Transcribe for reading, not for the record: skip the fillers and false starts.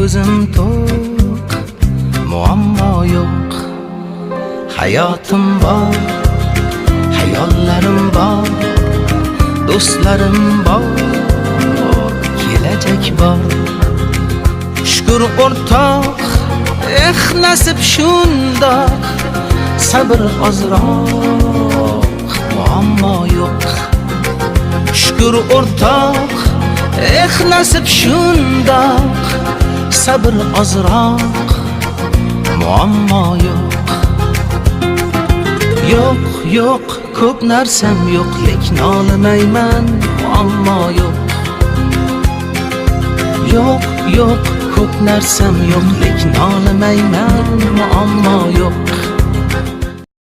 ko'zim to'q, muammo yo'q. Hayotim bor, hayollarim bor, do'stlarim bor, kelajak bor. Shukr o'rtoq, nasib shundoq, sabr ozroq, muammo yo'q. Shukr o'rtoq, nasib shundoq, sabr ozroq, muammo yo'q. Yo'q, yo'q, ko'p narsam yo'q, lekin olmayman, muammo yo'q. Yo'q, yo'q, ko'p narsam yo'q, lekin olmayman, muammo yo'q.